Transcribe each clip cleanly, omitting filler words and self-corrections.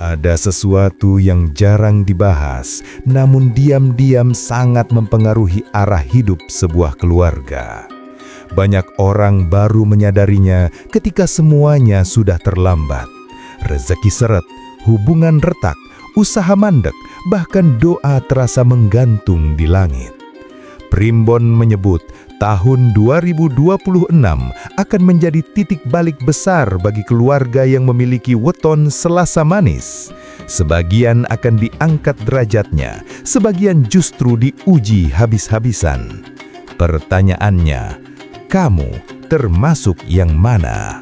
Ada sesuatu yang jarang dibahas, namun diam-diam sangat mempengaruhi arah hidup sebuah keluarga. Banyak orang baru menyadarinya ketika semuanya sudah terlambat. Rezeki seret, hubungan retak, usaha mandek, bahkan doa terasa menggantung di langit. Primbon menyebut tahun 2026 akan menjadi titik balik besar bagi keluarga yang memiliki weton Selasa manis. Sebagian akan diangkat derajatnya, sebagian justru diuji habis-habisan. Pertanyaannya, kamu termasuk yang mana?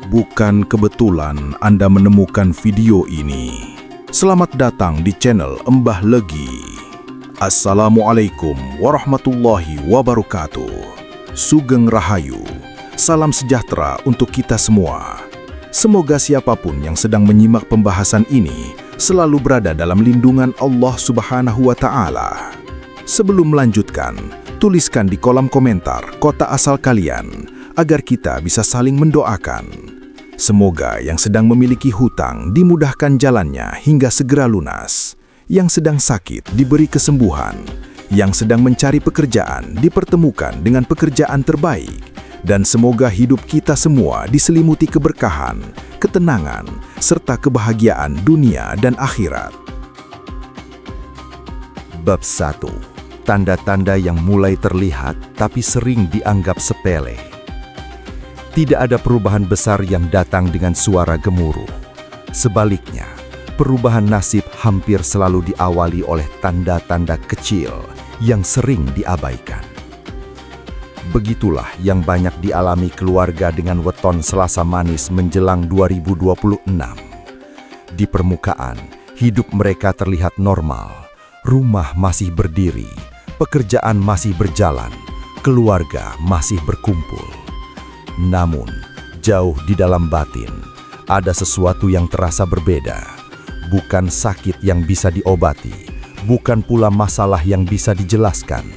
Bukan kebetulan Anda menemukan video ini. Selamat datang di channel Mbah Legi. Assalamualaikum warahmatullahi wabarakatuh. Sugeng Rahayu. Salam sejahtera untuk kita semua. Semoga siapapun yang sedang menyimak pembahasan ini selalu berada dalam lindungan Allah Subhanahu wa Ta'ala. Sebelum melanjutkan, tuliskan di kolom komentar kota asal kalian agar kita bisa saling mendoakan. Semoga yang sedang memiliki hutang dimudahkan jalannya hingga segera lunas. Yang sedang sakit diberi kesembuhan, yang sedang mencari pekerjaan dipertemukan dengan pekerjaan terbaik, dan semoga hidup kita semua diselimuti keberkahan, ketenangan, serta kebahagiaan dunia dan akhirat. Bab 1. Tanda-tanda yang mulai terlihat tapi sering dianggap sepele. Tidak ada perubahan besar yang datang dengan suara gemuruh. Sebaliknya, perubahan nasib hampir selalu diawali oleh tanda-tanda kecil yang sering diabaikan. Begitulah yang banyak dialami keluarga dengan weton Selasa manis menjelang 2026. Di permukaan, hidup mereka terlihat normal, rumah masih berdiri, pekerjaan masih berjalan, keluarga masih berkumpul. Namun, jauh di dalam batin, ada sesuatu yang terasa berbeda. Bukan sakit yang bisa diobati, bukan pula masalah yang bisa dijelaskan.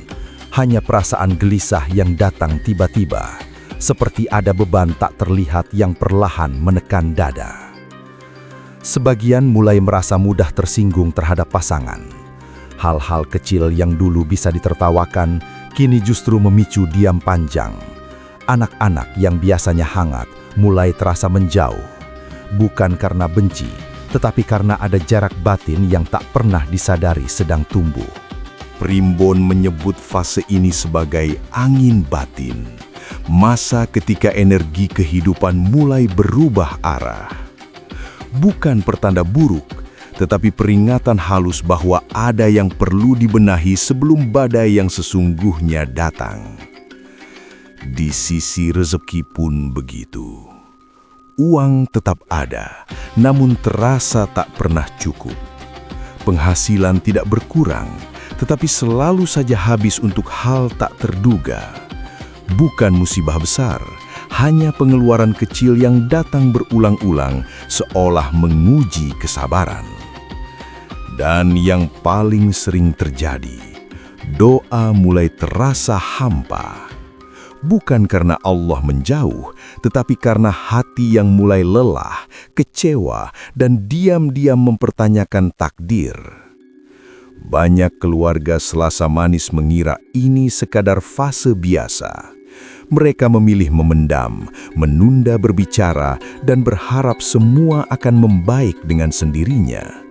Hanya perasaan gelisah yang datang tiba-tiba, seperti ada beban tak terlihat yang perlahan menekan dada. Sebagian mulai merasa mudah tersinggung terhadap pasangan. Hal-hal kecil yang dulu bisa ditertawakan, kini justru memicu diam panjang. Anak-anak yang biasanya hangat mulai terasa menjauh, bukan karena benci, tetapi karena ada jarak batin yang tak pernah disadari sedang tumbuh. Primbon menyebut fase ini sebagai angin batin, masa ketika energi kehidupan mulai berubah arah. Bukan pertanda buruk, tetapi peringatan halus bahwa ada yang perlu dibenahi sebelum badai yang sesungguhnya datang. Di sisi rezeki pun begitu. Uang tetap ada, namun terasa tak pernah cukup. Penghasilan tidak berkurang, tetapi selalu saja habis untuk hal tak terduga. Bukan musibah besar, hanya pengeluaran kecil yang datang berulang-ulang seolah menguji kesabaran. Dan yang paling sering terjadi, doa mulai terasa hampa. Bukan karena Allah menjauh, tetapi karena hati yang mulai lelah, kecewa, dan diam-diam mempertanyakan takdir. Banyak keluarga Selasa manis mengira ini sekadar fase biasa. Mereka memilih memendam, menunda berbicara, dan berharap semua akan membaik dengan sendirinya.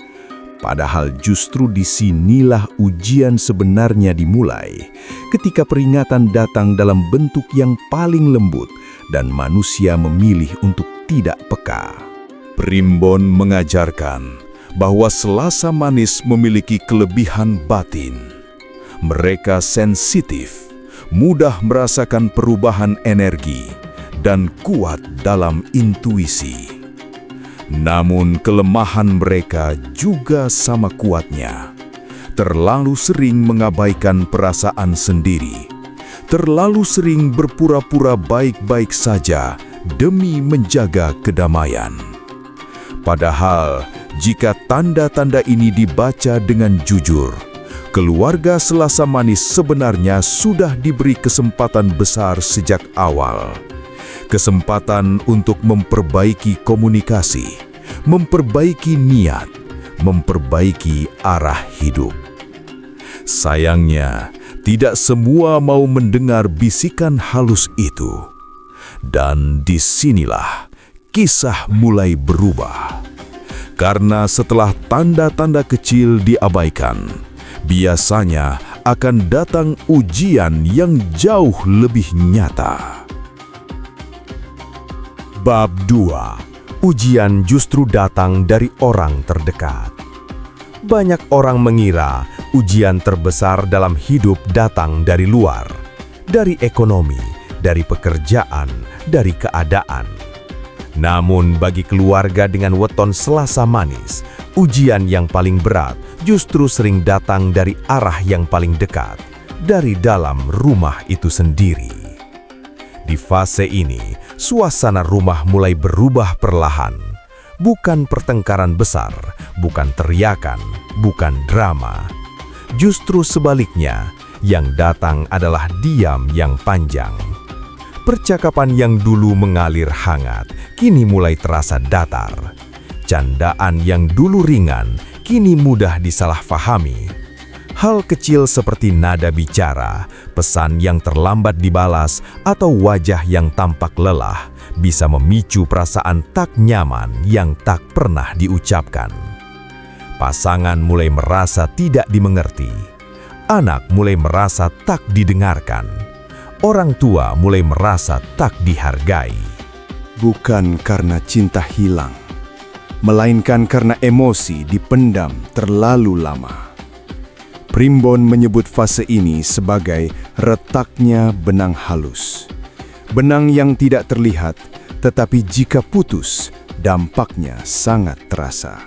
Padahal justru disinilah ujian sebenarnya dimulai, ketika peringatan datang dalam bentuk yang paling lembut dan manusia memilih untuk tidak peka. Primbon mengajarkan bahwa Selasa manis memiliki kelebihan batin. Mereka sensitif, mudah merasakan perubahan energi, dan kuat dalam intuisi. Namun kelemahan mereka juga sama kuatnya. Terlalu sering mengabaikan perasaan sendiri. Terlalu sering berpura-pura baik-baik saja demi menjaga kedamaian. Padahal, jika tanda-tanda ini dibaca dengan jujur, keluarga Selasa manis sebenarnya sudah diberi kesempatan besar sejak awal. kesempatan untuk memperbaiki komunikasi, memperbaiki niat, memperbaiki arah hidup. Sayangnya, tidak semua mau mendengar bisikan halus itu. Dan disinilah kisah mulai berubah. Karena setelah tanda-tanda kecil diabaikan, biasanya akan datang ujian yang jauh lebih nyata. Bab 2. Ujian justru datang dari orang terdekat. Banyak orang mengira ujian terbesar dalam hidup datang dari luar, dari ekonomi, dari pekerjaan, dari keadaan. Namun bagi keluarga dengan weton Selasa manis, ujian yang paling berat justru sering datang dari arah yang paling dekat, dari dalam rumah itu sendiri. Di fase ini, suasana rumah mulai berubah perlahan. Bukan pertengkaran besar, bukan teriakan, bukan drama. Justru sebaliknya, yang datang adalah diam yang panjang. Percakapan yang dulu mengalir hangat, kini mulai terasa datar. Candaan yang dulu ringan, kini mudah disalahfahami. Hal kecil seperti nada bicara, pesan yang terlambat dibalas, atau wajah yang tampak lelah bisa memicu perasaan tak nyaman yang tak pernah diucapkan. Pasangan mulai merasa tidak dimengerti. Anak mulai merasa tak didengarkan. Orang tua mulai merasa tak dihargai. Bukan karena cinta hilang, melainkan karena emosi dipendam terlalu lama. Primbon menyebut fase ini sebagai retaknya benang halus. Benang yang tidak terlihat, tetapi jika putus, dampaknya sangat terasa.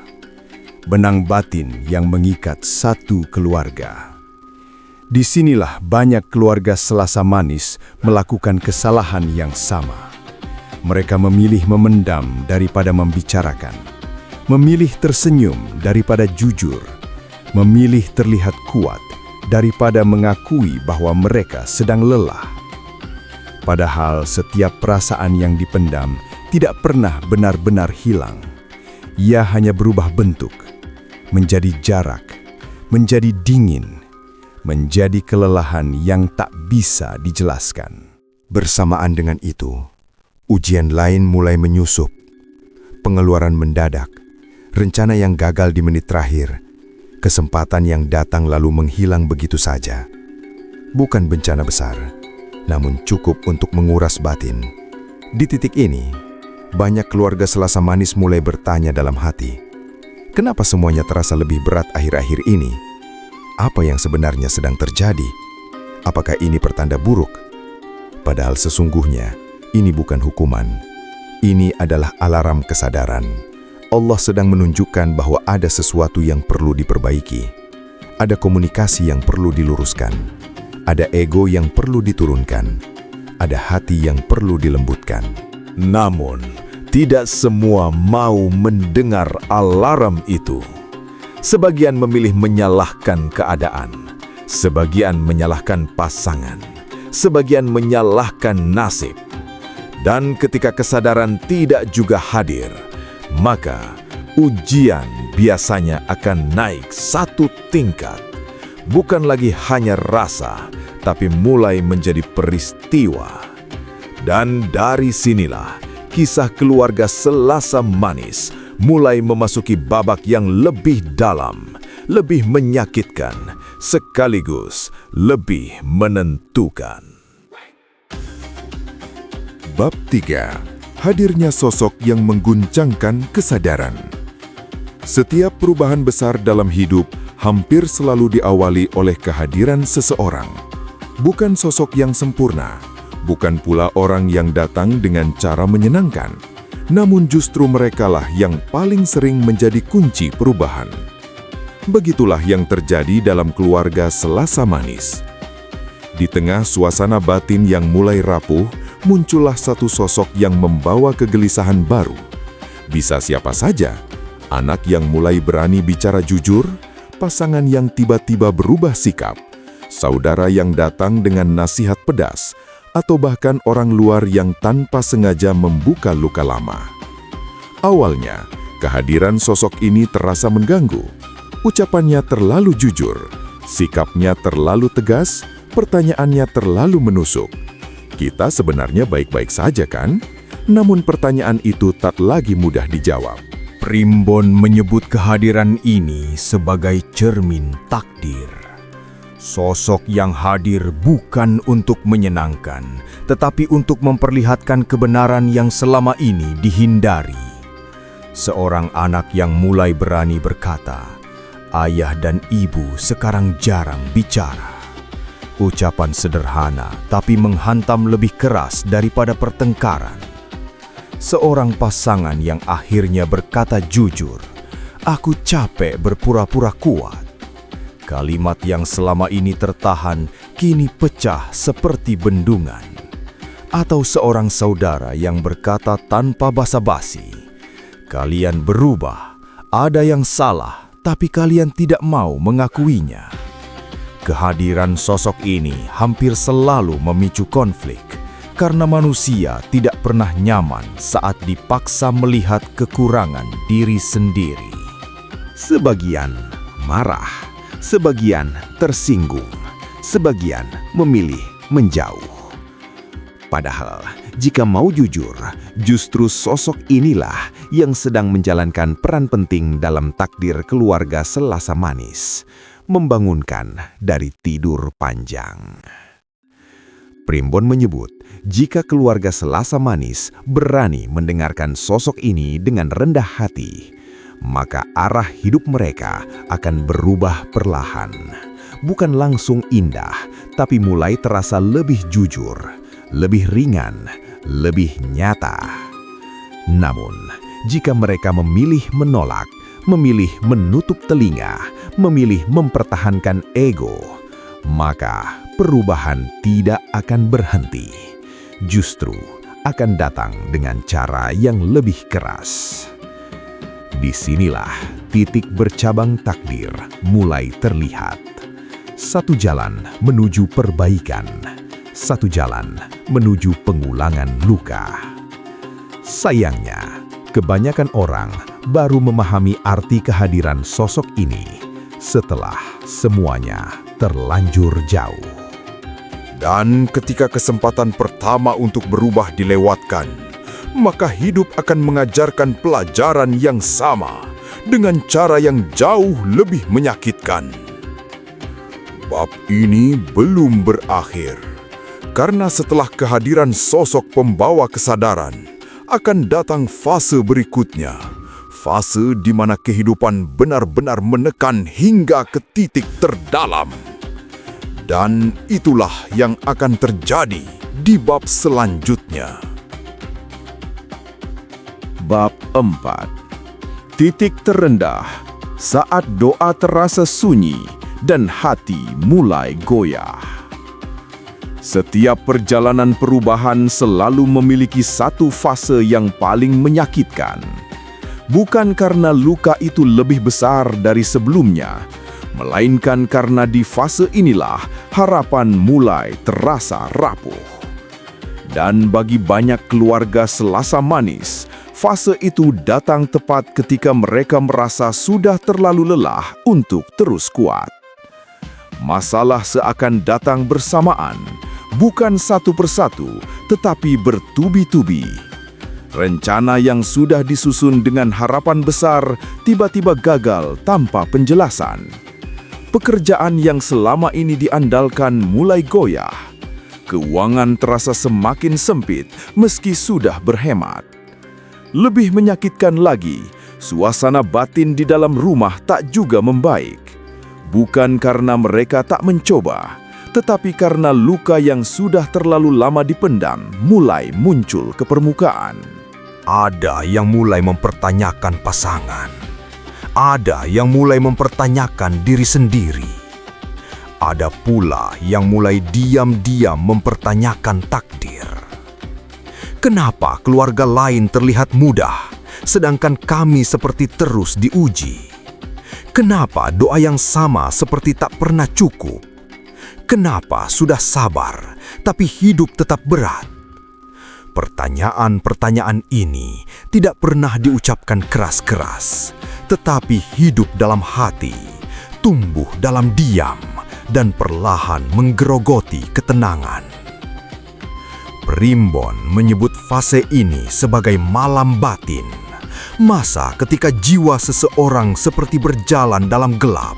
Benang batin yang mengikat satu keluarga. Disinilah banyak keluarga Selasa manis melakukan kesalahan yang sama. Mereka memilih memendam daripada membicarakan. Memilih tersenyum daripada jujur. Memilih terlihat kuat daripada mengakui bahwa mereka sedang lelah. Padahal setiap perasaan yang dipendam tidak pernah benar-benar hilang. Ia hanya berubah bentuk, menjadi jarak, menjadi dingin, menjadi kelelahan yang tak bisa dijelaskan. Bersamaan dengan itu, ujian lain mulai menyusup. Pengeluaran mendadak, rencana yang gagal di menit terakhir, kesempatan yang datang lalu menghilang begitu saja. Bukan bencana besar, namun cukup untuk menguras batin. Di titik ini, banyak keluarga Selasa manis mulai bertanya dalam hati, kenapa semuanya terasa lebih berat akhir-akhir ini? Apa yang sebenarnya sedang terjadi? Apakah ini pertanda buruk? Padahal sesungguhnya, ini bukan hukuman. Ini adalah alarm kesadaran. Allah sedang menunjukkan bahwa ada sesuatu yang perlu diperbaiki. Ada komunikasi yang perlu diluruskan. Ada ego yang perlu diturunkan. Ada hati yang perlu dilembutkan. Namun, tidak semua mau mendengar alarm itu. Sebagian memilih menyalahkan keadaan. Sebagian menyalahkan pasangan. Sebagian menyalahkan nasib. Dan ketika kesadaran tidak juga hadir, maka ujian biasanya akan naik satu tingkat. Bukan lagi hanya rasa, tapi mulai menjadi peristiwa. Dan dari sinilah kisah keluarga Selasa manis mulai memasuki babak yang lebih dalam, lebih menyakitkan, sekaligus lebih menentukan. Bab 3. Hadirnya sosok yang mengguncangkan kesadaran. Setiap perubahan besar dalam hidup hampir selalu diawali oleh kehadiran seseorang. Bukan sosok yang sempurna, bukan pula orang yang datang dengan cara menyenangkan, namun justru merekalah yang paling sering menjadi kunci perubahan. Begitulah yang terjadi dalam keluarga Selasa manis. Di tengah suasana batin yang mulai rapuh, muncullah satu sosok yang membawa kegelisahan baru. Bisa siapa saja, anak yang mulai berani bicara jujur, pasangan yang tiba-tiba berubah sikap, saudara yang datang dengan nasihat pedas, atau bahkan orang luar yang tanpa sengaja membuka luka lama. Awalnya, kehadiran sosok ini terasa mengganggu. Ucapannya terlalu jujur, sikapnya terlalu tegas, pertanyaannya terlalu menusuk. Kita sebenarnya baik-baik saja kan? Namun pertanyaan itu tak lagi mudah dijawab. Primbon menyebut kehadiran ini sebagai cermin takdir. Sosok yang hadir bukan untuk menyenangkan, tetapi untuk memperlihatkan kebenaran yang selama ini dihindari. Seorang anak yang mulai berani berkata, "Ayah dan ibu sekarang jarang bicara." Ucapan sederhana tapi menghantam lebih keras daripada pertengkaran. Seorang pasangan yang akhirnya berkata jujur, "Aku capek berpura-pura kuat." Kalimat yang selama ini tertahan kini pecah seperti bendungan. Atau seorang saudara yang berkata tanpa basa-basi, "Kalian berubah, ada yang salah, tapi kalian tidak mau mengakuinya." Kehadiran sosok ini hampir selalu memicu konflik, karena manusia tidak pernah nyaman saat dipaksa melihat kekurangan diri sendiri. Sebagian marah, sebagian tersinggung, sebagian memilih menjauh. Padahal, jika mau jujur, justru sosok inilah yang sedang menjalankan peran penting dalam takdir keluarga Selasa Manis, membangunkan dari tidur panjang. Primbon menyebut, jika keluarga Selasa Manis berani mendengarkan sosok ini dengan rendah hati, maka arah hidup mereka akan berubah perlahan. Bukan langsung indah, tapi mulai terasa lebih jujur, lebih ringan, lebih nyata. Namun, jika mereka memilih menolak, memilih menutup telinga, memilih mempertahankan ego, maka perubahan tidak akan berhenti. Justru akan datang dengan cara yang lebih keras. Disinilah titik bercabang takdir mulai terlihat. Satu jalan menuju perbaikan, satu jalan menuju pengulangan luka. Sayangnya, kebanyakan orang baru memahami arti kehadiran sosok ini setelah semuanya terlanjur jauh. Dan ketika kesempatan pertama untuk berubah dilewatkan, maka hidup akan mengajarkan pelajaran yang sama dengan cara yang jauh lebih menyakitkan. Bab ini belum berakhir, karena setelah kehadiran sosok pembawa kesadaran, akan datang fase berikutnya, fase di mana kehidupan benar-benar menekan hingga ke titik terdalam. Dan itulah yang akan terjadi di bab selanjutnya. Bab 4. Titik terendah, saat doa terasa sunyi dan hati mulai goyah. Setiap perjalanan perubahan selalu memiliki satu fase yang paling menyakitkan. Bukan karena luka itu lebih besar dari sebelumnya, melainkan karena di fase inilah harapan mulai terasa rapuh. Dan bagi banyak keluarga Selasa Manis, fase itu datang tepat ketika mereka merasa sudah terlalu lelah untuk terus kuat. Masalah seakan datang bersamaan, bukan satu persatu, tetapi bertubi-tubi. Rencana yang sudah disusun dengan harapan besar tiba-tiba gagal tanpa penjelasan. Pekerjaan yang selama ini diandalkan mulai goyah. Keuangan terasa semakin sempit meski sudah berhemat. Lebih menyakitkan lagi, suasana batin di dalam rumah tak juga membaik. Bukan karena mereka tak mencoba, tetapi karena luka yang sudah terlalu lama dipendam mulai muncul ke permukaan. Ada yang mulai mempertanyakan pasangan. Ada yang mulai mempertanyakan diri sendiri. Ada pula yang mulai diam-diam mempertanyakan takdir. Kenapa keluarga lain terlihat mudah, sedangkan kami seperti terus diuji? Kenapa doa yang sama seperti tak pernah cukup? Kenapa sudah sabar, tapi hidup tetap berat? Pertanyaan-pertanyaan ini tidak pernah diucapkan keras-keras, tetapi hidup dalam hati, tumbuh dalam diam, dan perlahan menggerogoti ketenangan. Primbon menyebut fase ini sebagai malam batin, masa ketika jiwa seseorang seperti berjalan dalam gelap,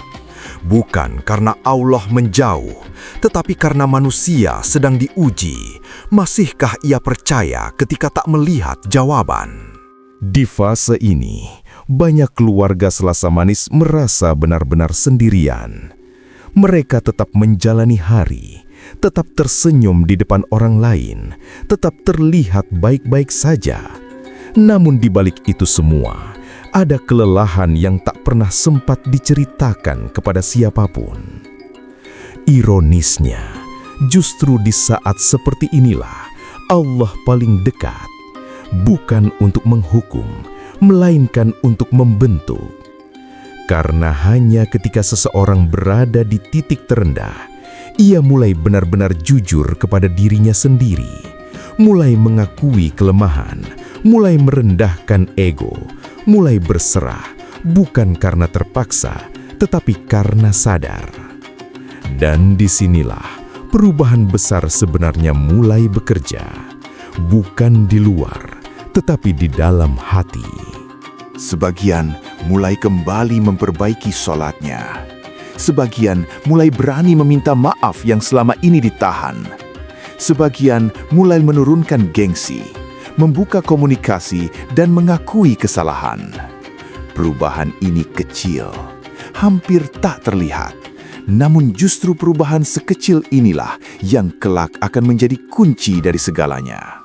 bukan karena Allah menjauh, tetapi karena manusia sedang diuji. Masihkah ia percaya ketika tak melihat jawaban? Di fase ini, banyak keluarga Selasa Manis merasa benar-benar sendirian. Mereka tetap menjalani hari, tetap tersenyum di depan orang lain, tetap terlihat baik-baik saja. Namun di balik itu semua, ada kelelahan yang tak pernah sempat diceritakan kepada siapapun. Ironisnya, justru di saat seperti inilah Allah paling dekat, bukan untuk menghukum, melainkan untuk membentuk. Karena hanya ketika seseorang berada di titik terendah, ia mulai benar-benar jujur kepada dirinya sendiri, mulai mengakui kelemahan, mulai merendahkan ego, mulai berserah, bukan karena terpaksa, tetapi karena sadar. Dan disinilah perubahan besar sebenarnya mulai bekerja, bukan di luar, tetapi di dalam hati. Sebagian mulai kembali memperbaiki sholatnya. Sebagian mulai berani meminta maaf yang selama ini ditahan. Sebagian mulai menurunkan gengsi, membuka komunikasi, dan mengakui kesalahan. Perubahan ini kecil, hampir tak terlihat. Namun justru perubahan sekecil inilah yang kelak akan menjadi kunci dari segalanya.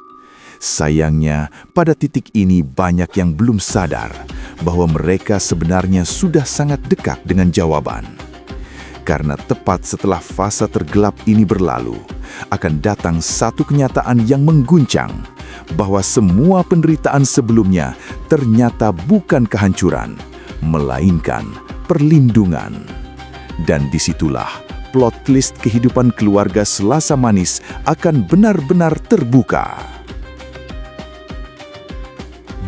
Sayangnya, pada titik ini banyak yang belum sadar bahwa mereka sebenarnya sudah sangat dekat dengan jawaban. Karena tepat setelah fase tergelap ini berlalu, akan datang satu kenyataan yang mengguncang, bahwa semua penderitaan sebelumnya ternyata bukan kehancuran, melainkan perlindungan. Dan disitulah plot twist kehidupan keluarga Selasa Manis akan benar-benar terbuka.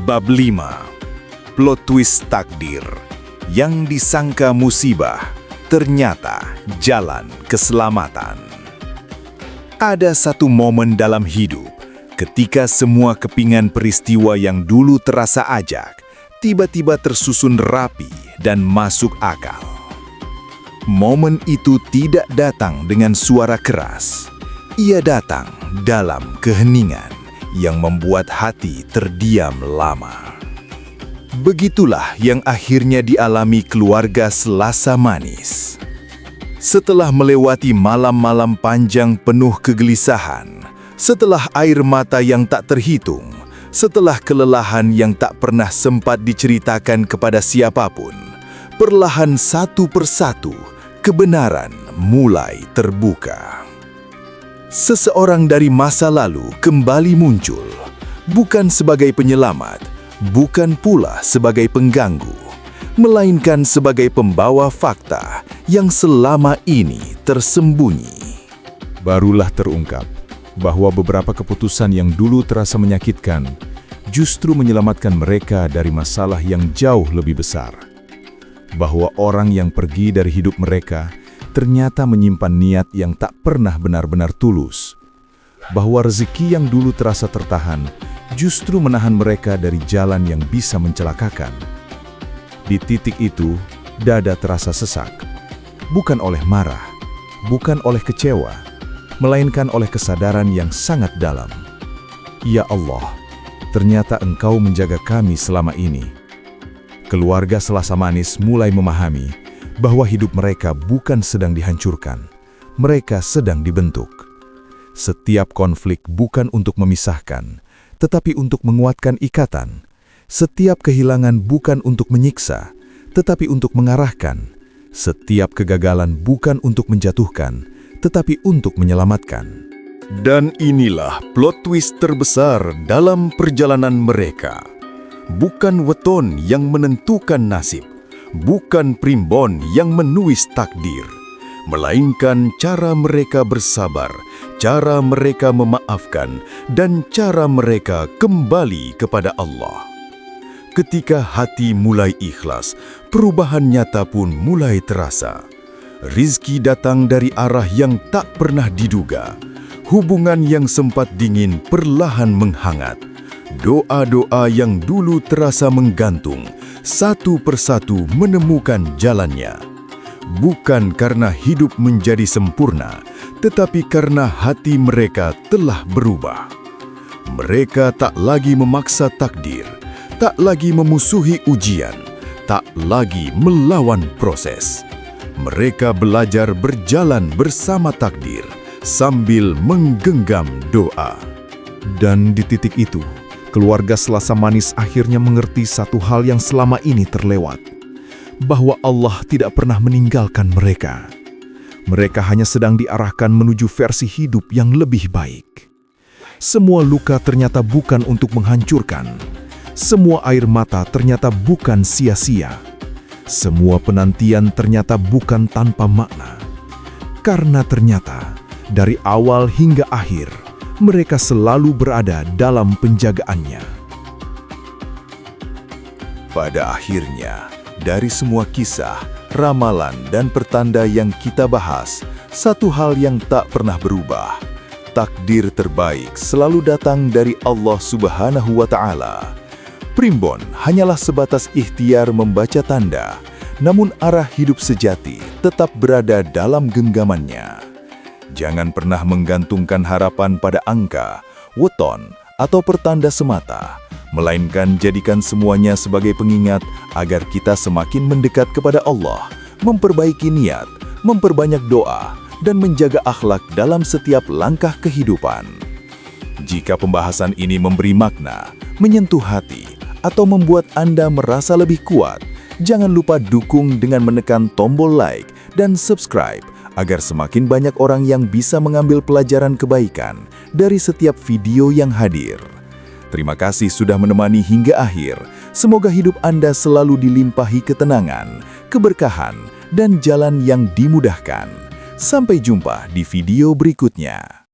Bab 5. Plot twist takdir. Yang disangka musibah, ternyata jalan keselamatan. Ada satu momen dalam hidup, ketika semua kepingan peristiwa yang dulu terasa ajak, tiba-tiba tersusun rapi dan masuk akal. Momen itu tidak datang dengan suara keras. Ia datang dalam keheningan yang membuat hati terdiam lama. Begitulah yang akhirnya dialami keluarga Selasa Manis. Setelah melewati malam-malam panjang penuh kegelisahan, setelah air mata yang tak terhitung, setelah kelelahan yang tak pernah sempat diceritakan kepada siapapun, perlahan satu persatu kebenaran mulai terbuka. Seseorang dari masa lalu kembali muncul, bukan sebagai penyelamat, bukan pula sebagai pengganggu, melainkan sebagai pembawa fakta yang selama ini tersembunyi. Barulah terungkap bahwa beberapa keputusan yang dulu terasa menyakitkan justru menyelamatkan mereka dari masalah yang jauh lebih besar. Bahwa orang yang pergi dari hidup mereka ternyata menyimpan niat yang tak pernah benar-benar tulus. Bahwa rezeki yang dulu terasa tertahan justru menahan mereka dari jalan yang bisa mencelakakan. Di titik itu, dada terasa sesak. Bukan oleh marah, bukan oleh kecewa, melainkan oleh kesadaran yang sangat dalam. Ya Allah, ternyata Engkau menjaga kami selama ini. Keluarga Selasa Manis mulai memahami bahwa hidup mereka bukan sedang dihancurkan, mereka sedang dibentuk. Setiap konflik bukan untuk memisahkan, tetapi untuk menguatkan ikatan. Setiap kehilangan bukan untuk menyiksa, tetapi untuk mengarahkan. Setiap kegagalan bukan untuk menjatuhkan, tetapi untuk menyelamatkan. Dan inilah plot twist terbesar dalam perjalanan mereka. Bukan weton yang menentukan nasib, bukan primbon yang menulis takdir, melainkan cara mereka bersabar, cara mereka memaafkan, dan cara mereka kembali kepada Allah. Ketika hati mulai ikhlas, perubahan nyata pun mulai terasa. Rizki datang dari arah yang tak pernah diduga. Hubungan yang sempat dingin perlahan menghangat. Doa-doa yang dulu terasa menggantung, satu persatu menemukan jalannya. Bukan karena hidup menjadi sempurna, tetapi karena hati mereka telah berubah. Mereka tak lagi memaksa takdir, tak lagi memusuhi ujian, tak lagi melawan proses. Mereka belajar berjalan bersama takdir, sambil menggenggam doa. Dan di titik itu, keluarga Selasa Manis akhirnya mengerti satu hal yang selama ini terlewat, bahwa Allah tidak pernah meninggalkan mereka. Mereka hanya sedang diarahkan menuju versi hidup yang lebih baik. Semua luka ternyata bukan untuk menghancurkan. Semua air mata ternyata bukan sia-sia. Semua penantian ternyata bukan tanpa makna. Karena ternyata dari awal hingga akhir, mereka selalu berada dalam penjagaannya. Pada akhirnya, dari semua kisah, ramalan, dan pertanda yang kita bahas, satu hal yang tak pernah berubah. Takdir terbaik selalu datang dari Allah Subhanahu wa Ta'ala. Primbon hanyalah sebatas ikhtiar membaca tanda, namun arah hidup sejati tetap berada dalam genggamannya. Jangan pernah menggantungkan harapan pada angka, weton, atau pertanda semata, melainkan jadikan semuanya sebagai pengingat agar kita semakin mendekat kepada Allah, memperbaiki niat, memperbanyak doa, dan menjaga akhlak dalam setiap langkah kehidupan. Jika pembahasan ini memberi makna, menyentuh hati, atau membuat Anda merasa lebih kuat, jangan lupa dukung dengan menekan tombol like dan subscribe agar semakin banyak orang yang bisa mengambil pelajaran kebaikan dari setiap video yang hadir. Terima kasih sudah menemani hingga akhir. Semoga hidup Anda selalu dilimpahi ketenangan, keberkahan, dan jalan yang dimudahkan. Sampai jumpa di video berikutnya.